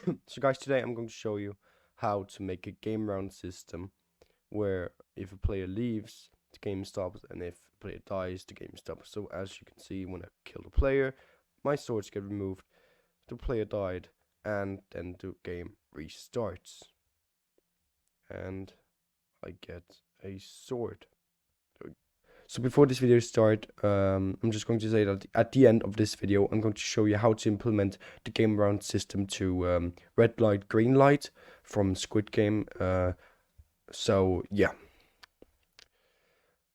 So guys, today I'm going to show you how to make a game round system where if a player leaves, the game stops, and if a player dies, the game stops. So as you can see, when I kill the player, my swords get removed, the player died, and then the game restarts. And I get a sword. So before this video starts, I'm just going to say that at the end of this video, I'm going to show you how to implement the game round system to red light, green light from Squid Game. So yeah.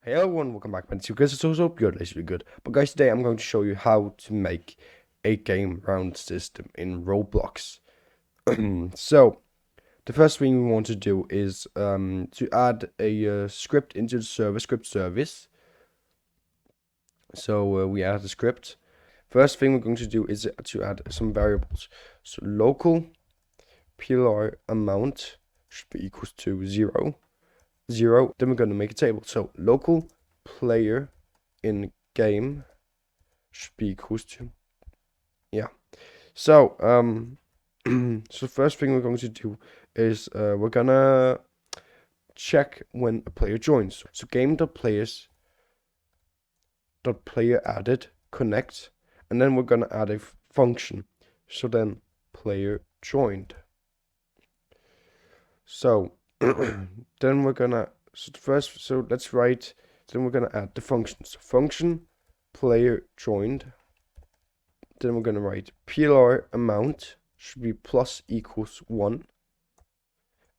Hey everyone, welcome back. Man, guys, it's also good, actually good. But guys, today I'm going to show you how to make a game round system in Roblox. So the first thing we want to do is to add a script into the script service. So we add a script. First thing we're going to do is to add some variables. So local PLR amount should be equals to 0. Then we're going to make a table. So local player in game should be equals to, yeah. So so first thing we're going to do is we're gonna check when a player joins. So game.players.player added connect, and then we're gonna add a function. So then player joined. So then we're gonna let's write. Then we're gonna add the functions. Function player joined. Then we're gonna write PLR amount should be plus equals 1.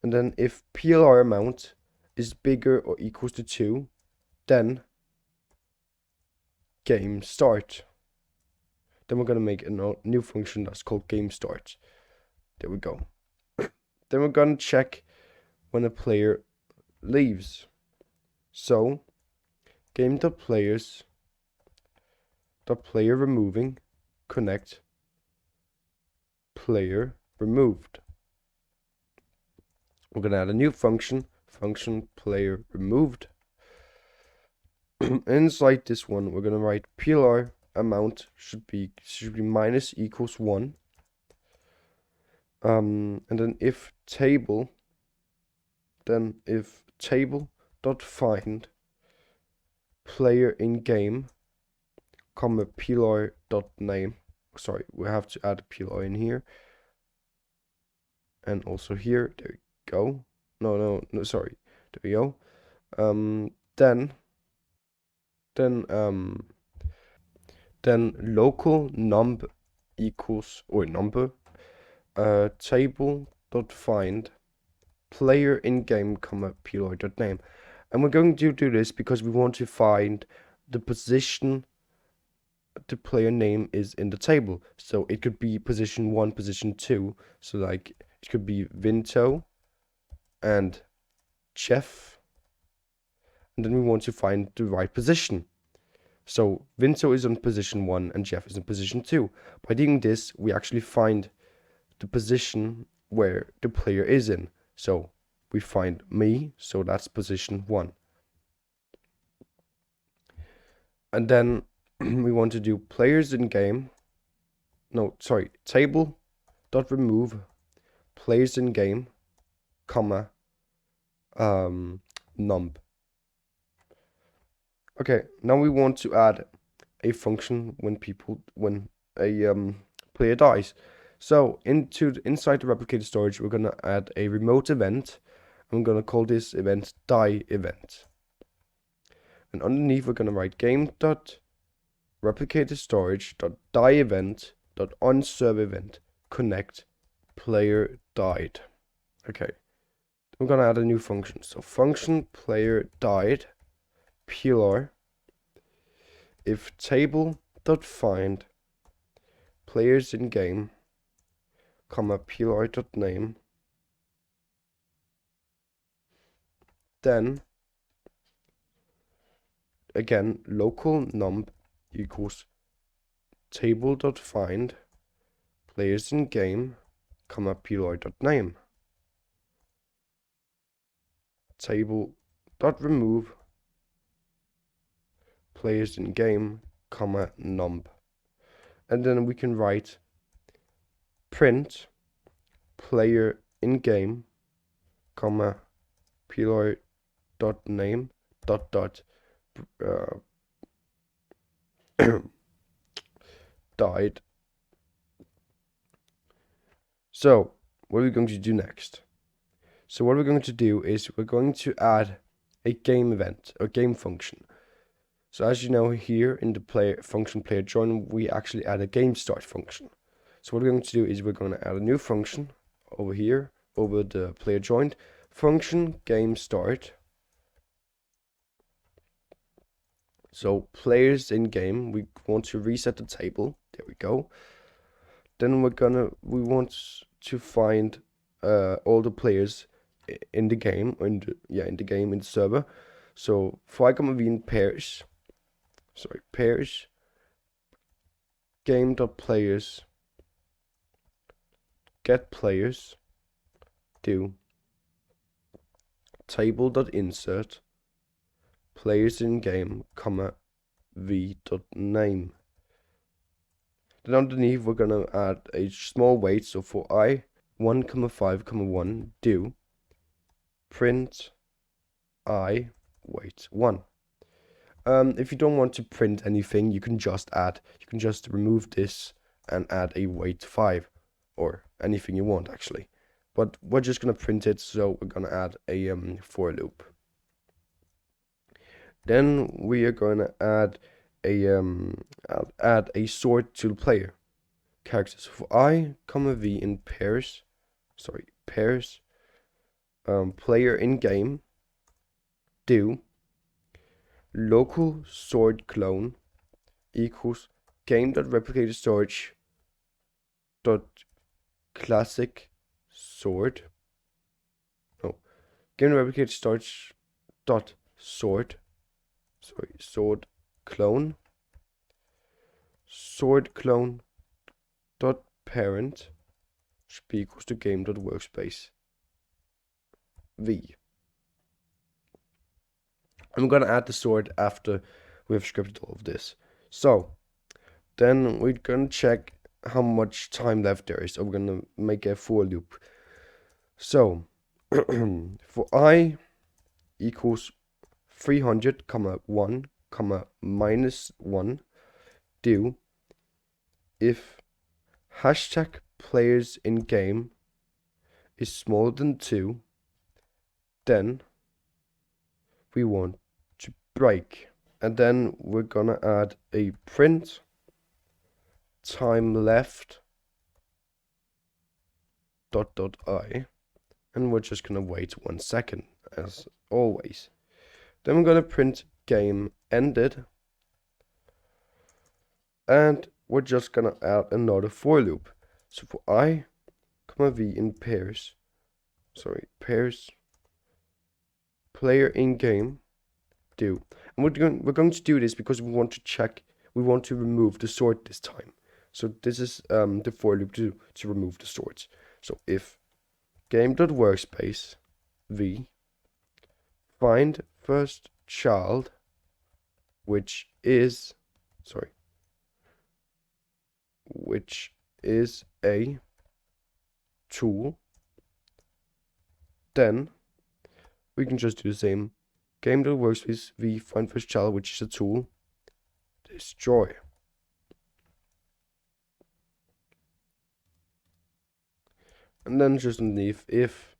And then if PLR amount is bigger or equals to 2, then game start. Then we're gonna make a new function that's called game start. There we go. Then we're gonna check when a player leaves. So game.players.player removing connect player removed. We're gonna add a new function player removed. Inside this one, we're gonna write PLR amount should be minus equals 1. And then if table dot find player in game, comma PLR dot name. Sorry, we have to add a PLR in here, and also here. There we go. No, sorry. There we go. Then local number equals, or number, table dot find player in game, comma PLR dot name. And we're going to do this because we want to find the position the player name is in the table. So it could be position 1, position 2. So like it could be Vinto and Jeff. And then we want to find the right position. So Vinto is on position 1 and Jeff is in position 2. By doing this, we actually find the position where the player is in. So we find me, so that's position 1. And then we want to do players in game. No, sorry, table dot remove players in game, comma num. Okay, now we want to add a function when a player dies. So inside the replicated storage, we're gonna add a remote event. I'm gonna call this event die event. And underneath we're gonna write game.replicated storage.die event.onServe event connect player died. Okay. We're gonna add a new function. So function player died PLR if table.find players in game, comma PLR.name, then again local num equals table.find players in game, comma PLR.name, table.remove players in game, comma num. And then we can write print player in game, comma, player dot name dot uh, died. So what are we going to do next? So what we're going to do is we're going to add a game event, a game function. So as you know, here in the player function player join, we actually add a game start function. So what we're going to do is we're going to add a new function over here, over the player joined function game start. So players in game, we want to reset the table. There we go. Then we want to find all the players in the game, or in the server. So for v in pairs, pairs game.players get players do table.insert players in game, comma v.name. Then underneath we're gonna add a small wait. So for I 1, 5, 1 do print I wait 1. If you don't want to print anything, you can just remove this and add a wait 5 or anything you want actually. But we're just gonna print it, so we're gonna add a for loop. Then we are gonna add a sort to the player characters for I, v in pairs, player in game do local sort clone equals game.replicated storage dot classic sort game.replicated storage dot sort clone dot parent should be equals to game.workspace v. I'm gonna add the sort after we've scripted all of this. So then we're gonna check how much time left there is. So we're gonna make a for loop. So for I equals 300, 1, minus 1 do if hashtag players in game is smaller than 2, then we want to break. And then we're gonna add a print time left dot I, and we're just gonna wait 1 second as always. Then we're gonna print game ended, and we're just gonna add another for loop. So for I, v in pairs, player in game do, and we're going to do this because we want to remove the sort this time. So this is the for loop to remove the sorts. So if game.workspace v find first child, which is a tool, then we can just do the same. Game.workspace v find first child, which is a tool, destroy. And then just underneath, if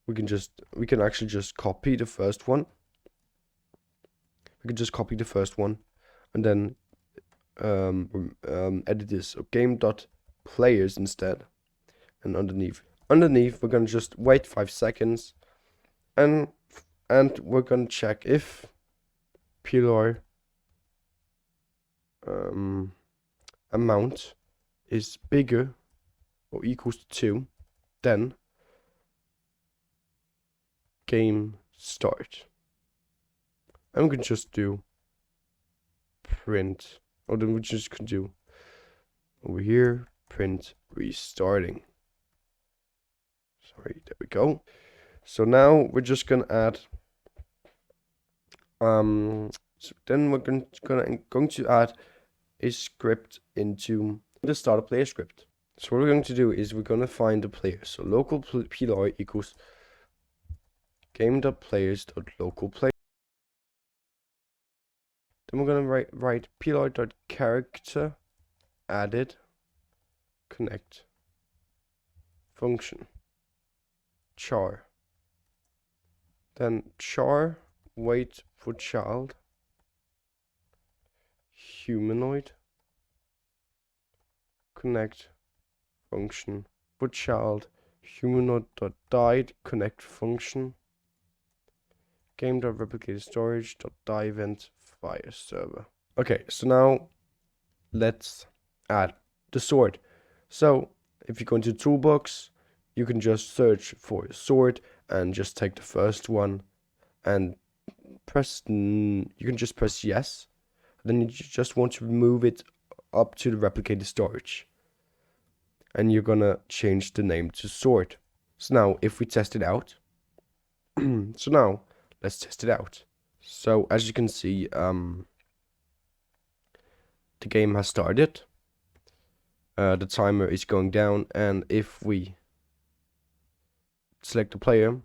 we can actually just copy the first one. We can just copy the first one and then edit this. So game.players instead. And underneath we're gonna just wait 5 seconds, and we're gonna check if pillar amount is bigger or equals to 2, then game start. And we can just do print, or then we just can do over here print restarting. Sorry, there we go. So now we're just gonna add so then we're going to add a script into the starter player script. So what we're going to do is we're going to find the player. So local pli equals game.players.localPlayer. Then we're going to write pli.character added connect function char. Then char wait for child humanoid connect function for child humanoid.died connect function game.replicated storage.die event fire server. Okay, so now let's add the sword. So if you go into toolbox, you can just search for sword and just take the first one and you can just press yes. Then you just want to move it up to the replicated storage. And you're gonna change the name to sword. So now if we test it out, so now let's test it out. So as you can see, the game has started. The timer is going down, and if we select the player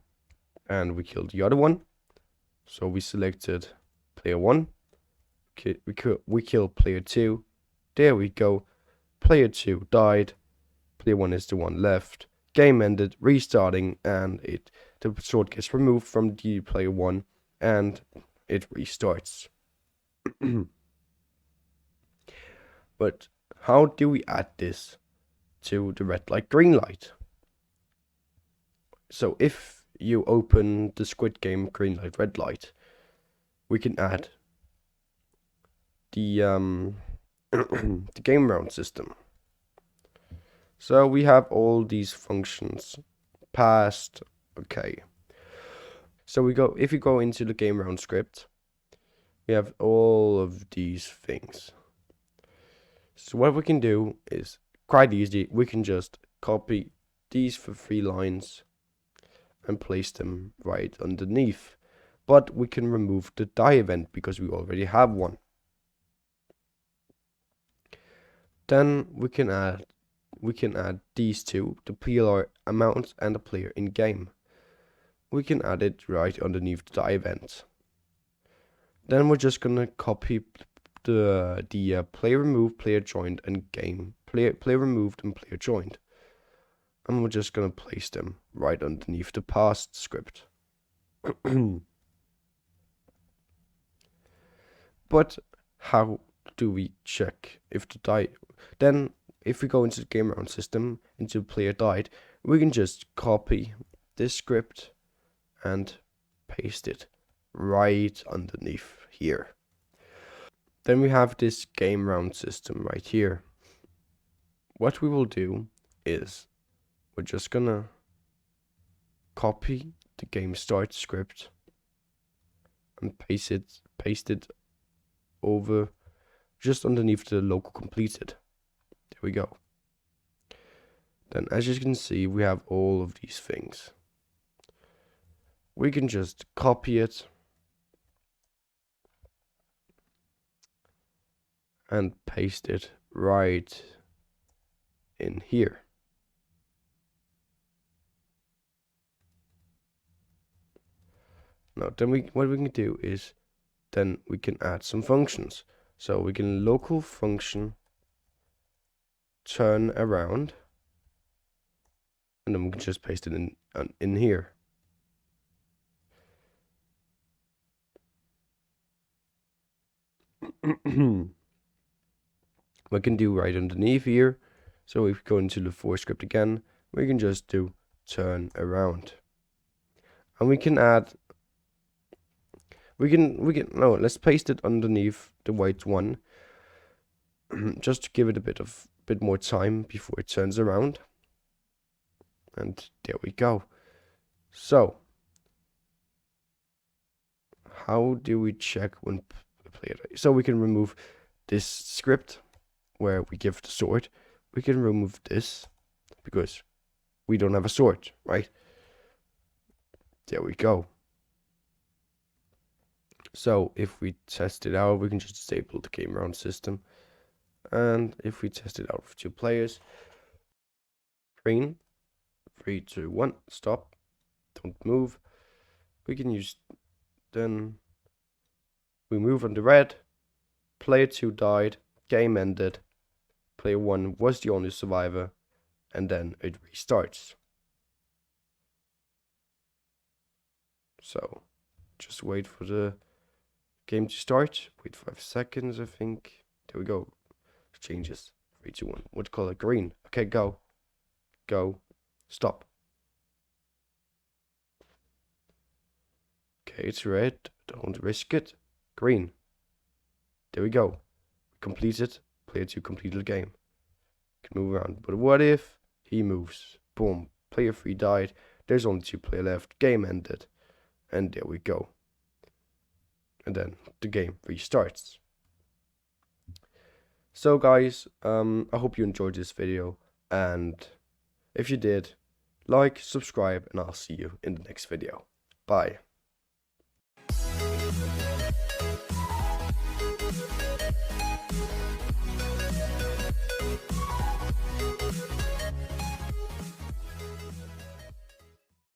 and we kill the other one, so we selected player 1, we kill player 2, there we go, player 2 died, player 1 is the one left, game ended, restarting, and the sword gets removed from the player 1 and it restarts. But how do we add this to the red light green light? So if you open the Squid Game green light red light, we can add the the game round system. So we have all these functions passed. Okay, so if you go into the game round script, we have all of these things. So what we can do is quite easy. We can just copy these for 3 lines and place them right underneath. But we can remove the die event because we already have one. Then we can add these two, the PLR amount and the player in game. We can add it right underneath the die event. Then we're just gonna copy the player removed, player joined, and game player removed and player joined, and we're just gonna place them right underneath the past script. But how do we check if the die? Then if we go into the game round system, into player died, we can just copy this script and paste it right underneath here. Then we have this game round system right here. What we will do is we're just gonna copy the game start script and paste it over just underneath the local completed. There we go. Then as you can see, we have all of these things. We can just copy it and paste it right in here. Now then what we can do is then we can add some functions. So we can local function turn around, and then we can just paste it in here. We can do right underneath here. So if we go into the for script again, we can just do turn around, and we can add. No, let's paste it underneath the white one, just to give it a bit more time before it turns around. And there we go. So how do we check when player? So we can remove this script where we give the sword. We can remove this because we don't have a sword, right? There we go. So if we test it out, we can just disable the game round system. And if we test it out for 2 players, Green. 3, 2, 1. Stop. Don't move. We can use... Then... We move on to red. Player 2 died. Game ended. Player 1 was the only survivor. And then it restarts. So, just wait for the game to start. Wait 5 seconds, I think. There we go. Changes. 3, 2, 1. What color? Green. Okay, go. Go. Stop. Okay, it's red. Don't risk it. Green. There we go. Completed. Player 2 completed the game. Can move around. But what if he moves? Boom. Player 3 died. There's only 2 players left. Game ended. And there we go. And then the game restarts. So guys, I hope you enjoyed this video. And if you did, like, subscribe, and I'll see you in the next video. Bye.